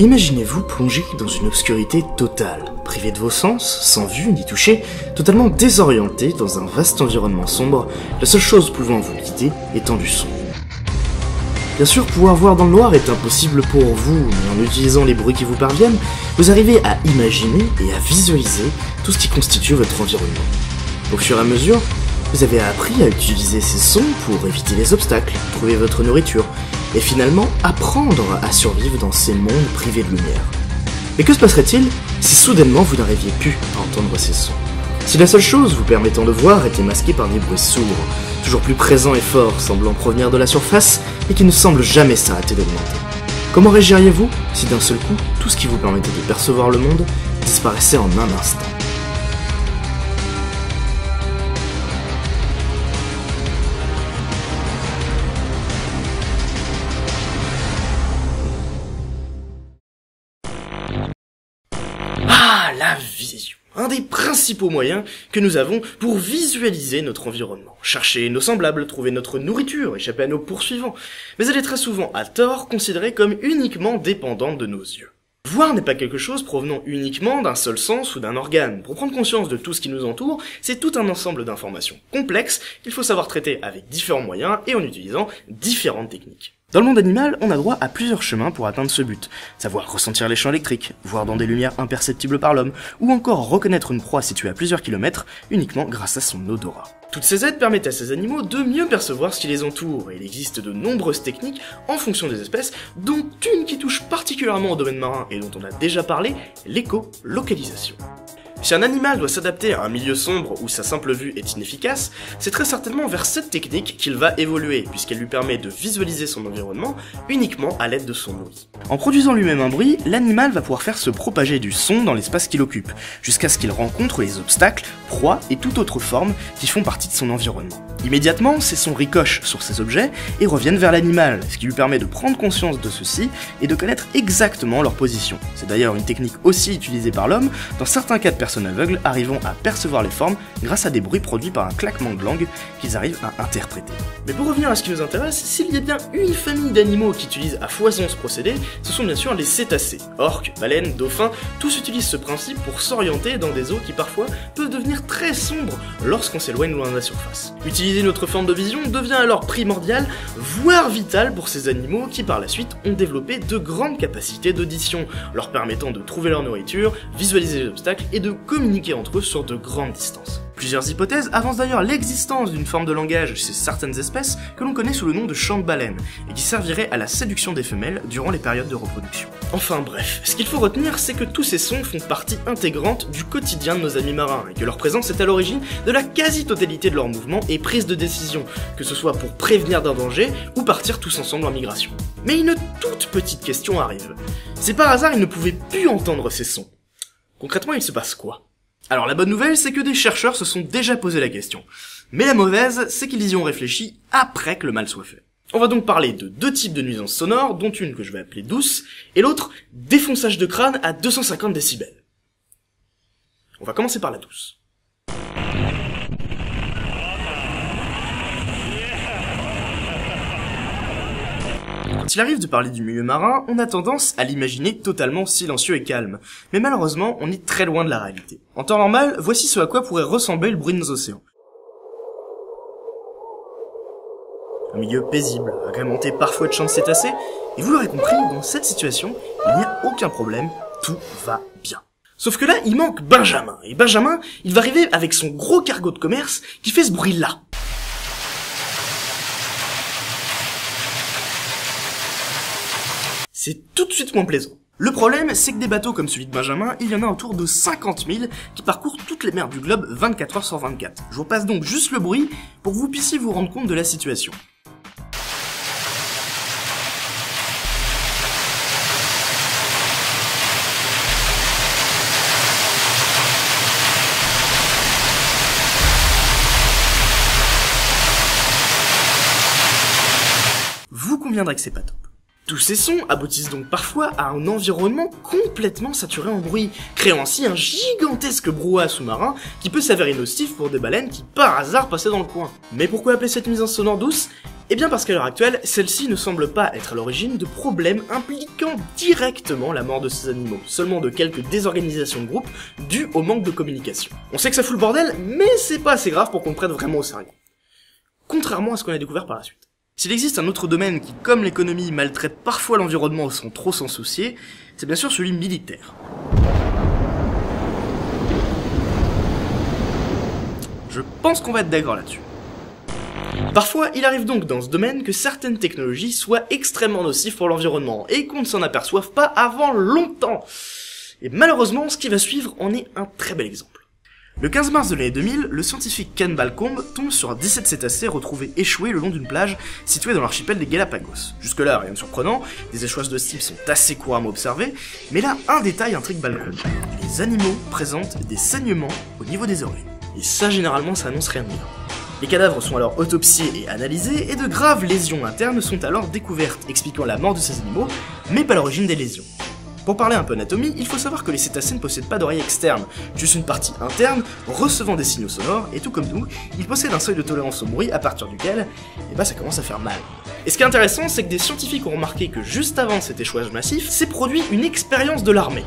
Imaginez-vous plongé dans une obscurité totale, privé de vos sens, sans vue ni toucher, totalement désorienté dans un vaste environnement sombre, la seule chose pouvant vous guider étant du son. Bien sûr, pouvoir voir dans le noir est impossible pour vous, mais en utilisant les bruits qui vous parviennent, vous arrivez à imaginer et à visualiser tout ce qui constitue votre environnement. Au fur et à mesure, vous avez appris à utiliser ces sons pour éviter les obstacles, trouver votre nourriture, et finalement apprendre à survivre dans ces mondes privés de lumière. Mais que se passerait-il si soudainement vous n'arriviez plus à entendre ces sons? Si la seule chose vous permettant de voir était masquée par des bruits sourds, toujours plus présents et forts, semblant provenir de la surface, et qui ne semblent jamais s'arrêter d'augmenter? Comment réagiriez-vous si d'un seul coup, tout ce qui vous permettait de percevoir le monde disparaissait en un instant? La vision, un des principaux moyens que nous avons pour visualiser notre environnement, chercher nos semblables, trouver notre nourriture, échapper à nos poursuivants, mais elle est très souvent à tort considérée comme uniquement dépendante de nos yeux. Voir n'est pas quelque chose provenant uniquement d'un seul sens ou d'un organe. Pour prendre conscience de tout ce qui nous entoure, c'est tout un ensemble d'informations complexes qu'il faut savoir traiter avec différents moyens et en utilisant différentes techniques. Dans le monde animal, on a droit à plusieurs chemins pour atteindre ce but. Savoir ressentir les champs électriques, voir dans des lumières imperceptibles par l'homme, ou encore reconnaître une proie située à plusieurs kilomètres uniquement grâce à son odorat. Toutes ces aides permettent à ces animaux de mieux percevoir ce qui les entoure, et il existe de nombreuses techniques en fonction des espèces, dont une qui touche particulièrement au domaine marin et dont on a déjà parlé, l'écolocalisation. Si un animal doit s'adapter à un milieu sombre où sa simple vue est inefficace, c'est très certainement vers cette technique qu'il va évoluer, puisqu'elle lui permet de visualiser son environnement uniquement à l'aide de son bruit. En produisant lui-même un bruit, l'animal va pouvoir faire se propager du son dans l'espace qu'il occupe, jusqu'à ce qu'il rencontre les obstacles, proies et toute autre forme qui font partie de son environnement. Immédiatement, ces sons ricochent sur ces objets et reviennent vers l'animal, ce qui lui permet de prendre conscience de ceux-ci et de connaître exactement leur position. C'est d'ailleurs une technique aussi utilisée par l'homme dans certains cas de personnes aveugles arrivant à percevoir les formes grâce à des bruits produits par un claquement de langue qu'ils arrivent à interpréter. Mais pour revenir à ce qui nous intéresse, s'il y a bien une famille d'animaux qui utilisent à foison ce procédé, ce sont bien sûr les cétacés. Orques, baleines, dauphins, tous utilisent ce principe pour s'orienter dans des eaux qui parfois peuvent devenir très sombres lorsqu'on s'éloigne loin de la surface. Utiliser notre forme de vision devient alors primordial, voire vital pour ces animaux qui par la suite ont développé de grandes capacités d'audition, leur permettant de trouver leur nourriture, visualiser les obstacles et de communiquer entre eux sur de grandes distances. Plusieurs hypothèses avancent d'ailleurs l'existence d'une forme de langage chez certaines espèces que l'on connaît sous le nom de chant de baleine, et qui servirait à la séduction des femelles durant les périodes de reproduction. Enfin bref, ce qu'il faut retenir, c'est que tous ces sons font partie intégrante du quotidien de nos amis marins, et que leur présence est à l'origine de la quasi-totalité de leurs mouvements et prises de décision, que ce soit pour prévenir d'un danger ou partir tous ensemble en migration. Mais une toute petite question arrive. Si par hasard ils ne pouvaient plus entendre ces sons, concrètement il se passe quoi ? Alors la bonne nouvelle, c'est que des chercheurs se sont déjà posé la question. Mais la mauvaise, c'est qu'ils y ont réfléchi après que le mal soit fait. On va donc parler de deux types de nuisances sonores, dont une que je vais appeler douce, et l'autre, défonçage de crâne à 250 décibels. On va commencer par la douce. Quand il arrive de parler du milieu marin, on a tendance à l'imaginer totalement silencieux et calme. Mais malheureusement, on est très loin de la réalité. En temps normal, voici ce à quoi pourrait ressembler le bruit de nos océans. Un milieu paisible, agrémenté parfois de chants de cétacés, et vous l'aurez compris, dans cette situation, il n'y a aucun problème, tout va bien. Sauf que là, il manque Benjamin, et Benjamin, il va arriver avec son gros cargo de commerce qui fait ce bruit-là. C'est tout de suite moins plaisant. Le problème, c'est que des bateaux comme celui de Benjamin, il y en a autour de 50 000 qui parcourent toutes les mers du globe 24 heures sur 24. Je vous passe donc juste le bruit pour que vous puissiez vous rendre compte de la situation. Vous conviendrez que c'est pas top. Tous ces sons aboutissent donc parfois à un environnement complètement saturé en bruit, créant ainsi un gigantesque brouhaha sous-marin qui peut s'avérer nocif pour des baleines qui par hasard passaient dans le coin. Mais pourquoi appeler cette nuisance sonore douce ? Eh bien parce qu'à l'heure actuelle, celle-ci ne semble pas être à l'origine de problèmes impliquant directement la mort de ces animaux, seulement de quelques désorganisations de groupe dues au manque de communication. On sait que ça fout le bordel, mais c'est pas assez grave pour qu'on le prenne vraiment au sérieux. Contrairement à ce qu'on a découvert par la suite. S'il existe un autre domaine qui, comme l'économie, maltraite parfois l'environnement sans trop s'en soucier, c'est bien sûr celui militaire. Je pense qu'on va être d'accord là-dessus. Parfois, il arrive donc dans ce domaine que certaines technologies soient extrêmement nocives pour l'environnement, et qu'on ne s'en aperçoive pas avant longtemps. Et malheureusement, ce qui va suivre en est un très bel exemple. Le 15 mars de l'année 2000, le scientifique Ken Balcombe tombe sur 17 cétacés retrouvés échoués le long d'une plage située dans l'archipel des Galapagos. Jusque-là, rien de surprenant, des échouages de ce type sont assez couramment observés, mais là, un détail intrigue Balcombe. Les animaux présentent des saignements au niveau des oreilles. Et ça, généralement, ça annonce rien de bien. Les cadavres sont alors autopsiés et analysés, et de graves lésions internes sont alors découvertes, expliquant la mort de ces animaux, mais pas l'origine des lésions. Pour parler un peu anatomie, il faut savoir que les cétacés ne possèdent pas d'oreille externe, juste une partie interne, recevant des signaux sonores, et tout comme nous, ils possèdent un seuil de tolérance au bruit à partir duquel, ça commence à faire mal. Et ce qui est intéressant, c'est que des scientifiques ont remarqué que juste avant cet échouage massif, s'est produit une expérience de l'armée,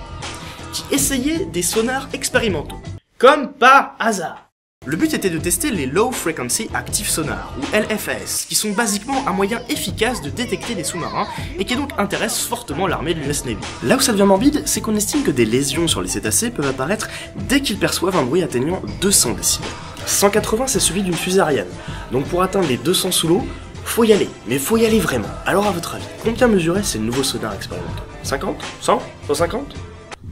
qui essayait des sonars expérimentaux. Comme par hasard. Le but était de tester les Low Frequency Active Sonar, ou LFAS, qui sont basiquement un moyen efficace de détecter les sous-marins, et qui donc intéresse fortement l'armée de l'US Navy. Là où ça devient morbide, c'est qu'on estime que des lésions sur les cétacés peuvent apparaître dès qu'ils perçoivent un bruit atteignant 200 décibels. 180 c'est celui d'une fusée Ariane, donc pour atteindre les 200 sous l'eau, faut y aller, mais faut y aller vraiment. Alors à votre avis, combien mesuraient ces nouveaux sonars expérimentaux? 50? 100? 150?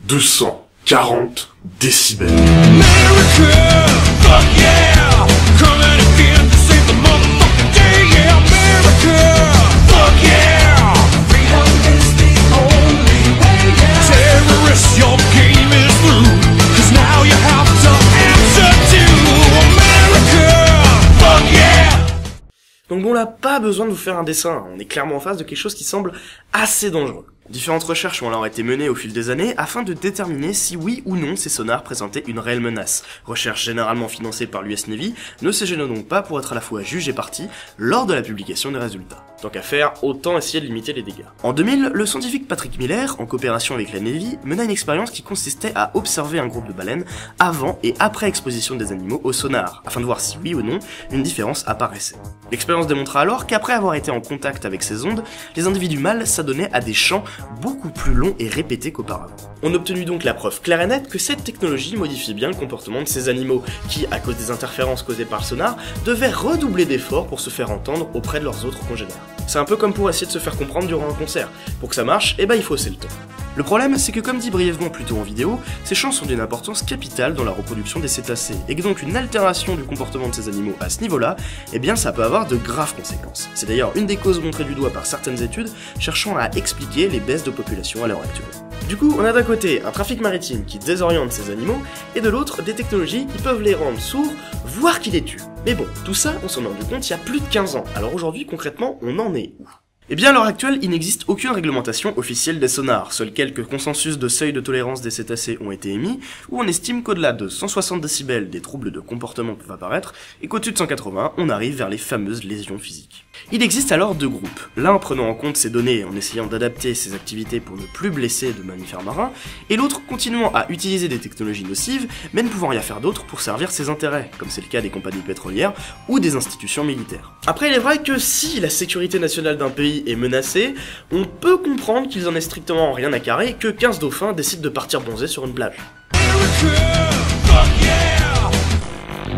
240 décibels. Fuck yeah! Coming again to save the motherfucking day, yeah, America! Fuck yeah! Freedom is the only way, yeah! Terrorists, your game is through, 'cause now you have to answer to America! Fuck yeah! Donc bon là, pas besoin de vous faire un dessin, on est clairement en face de quelque chose qui semble assez dangereux. Différentes recherches ont alors été menées au fil des années afin de déterminer si oui ou non ces sonars présentaient une réelle menace. Recherche généralement financée par l'US Navy, ne se gênant donc pas pour être à la fois juge et partie lors de la publication des résultats. Tant qu'à faire, autant essayer de limiter les dégâts. En 2000, le scientifique Patrick Miller, en coopération avec la Navy, mena une expérience qui consistait à observer un groupe de baleines avant et après exposition des animaux au sonar, afin de voir si oui ou non une différence apparaissait. L'expérience démontra alors qu'après avoir été en contact avec ces ondes, les individus mâles s'adonnaient à des chants beaucoup plus longs et répétés qu'auparavant. On obtenu donc la preuve claire et nette que cette technologie modifie bien le comportement de ces animaux, qui, à cause des interférences causées par le sonar, devaient redoubler d'efforts pour se faire entendre auprès de leurs autres congénères. C'est un peu comme pour essayer de se faire comprendre durant un concert. Pour que ça marche, il faut hausser le ton. Le problème, c'est que comme dit brièvement plus tôt en vidéo, ces chants sont d'une importance capitale dans la reproduction des cétacés, et que donc une altération du comportement de ces animaux à ce niveau-là, ça peut avoir de graves conséquences. C'est d'ailleurs une des causes montrées du doigt par certaines études cherchant à expliquer les baisses de population à l'heure actuelle. Du coup, on a d'un côté un trafic maritime qui désoriente ces animaux, et de l'autre des technologies qui peuvent les rendre sourds, voire qui les tuent. Mais bon, tout ça, on s'en est rendu compte il y a plus de 15 ans, alors aujourd'hui, concrètement, on en est où ? Eh bien, à l'heure actuelle, il n'existe aucune réglementation officielle des sonars, seuls quelques consensus de seuil de tolérance des cétacés ont été émis, où on estime qu'au-delà de 160 décibels, des troubles de comportement peuvent apparaître, et qu'au-dessus de 180, on arrive vers les fameuses lésions physiques. Il existe alors deux groupes, l'un prenant en compte ces données en essayant d'adapter ses activités pour ne plus blesser de mammifères marins, et l'autre continuant à utiliser des technologies nocives, mais ne pouvant rien faire d'autre pour servir ses intérêts, comme c'est le cas des compagnies pétrolières ou des institutions militaires. Après, il est vrai que si la sécurité nationale d'un pays est menacée, on peut comprendre qu'ils en aient strictement rien à carrer que 15 dauphins décident de partir bronzer sur une plage.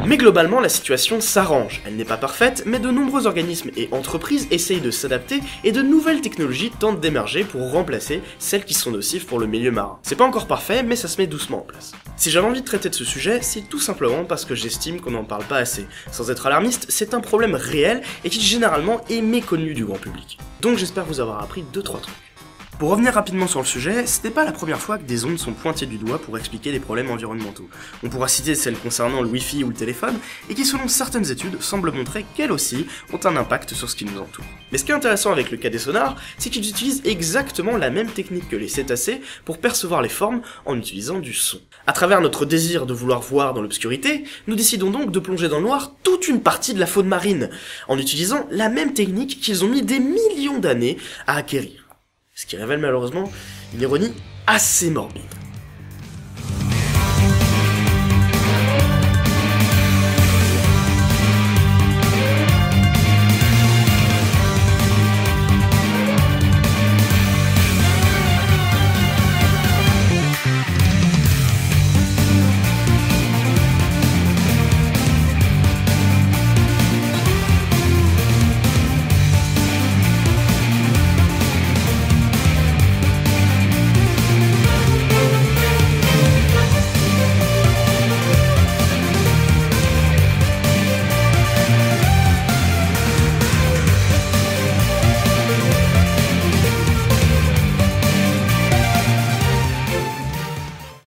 Mais globalement, la situation s'arrange. Elle n'est pas parfaite, mais de nombreux organismes et entreprises essayent de s'adapter et de nouvelles technologies tentent d'émerger pour remplacer celles qui sont nocives pour le milieu marin. C'est pas encore parfait, mais ça se met doucement en place. Si j'avais envie de traiter de ce sujet, c'est tout simplement parce que j'estime qu'on n'en parle pas assez. Sans être alarmiste, c'est un problème réel et qui généralement est méconnu du grand public. Donc j'espère vous avoir appris 2-3 trucs. Pour revenir rapidement sur le sujet, ce n'est pas la première fois que des ondes sont pointées du doigt pour expliquer des problèmes environnementaux. On pourra citer celles concernant le Wi-Fi ou le téléphone, et qui selon certaines études semblent montrer qu'elles aussi ont un impact sur ce qui nous entoure. Mais ce qui est intéressant avec le cas des sonars, c'est qu'ils utilisent exactement la même technique que les cétacés pour percevoir les formes en utilisant du son. À travers notre désir de vouloir voir dans l'obscurité, nous décidons donc de plonger dans le noir toute une partie de la faune marine, en utilisant la même technique qu'ils ont mis des millions d'années à acquérir. Ce qui révèle malheureusement une ironie assez morbide.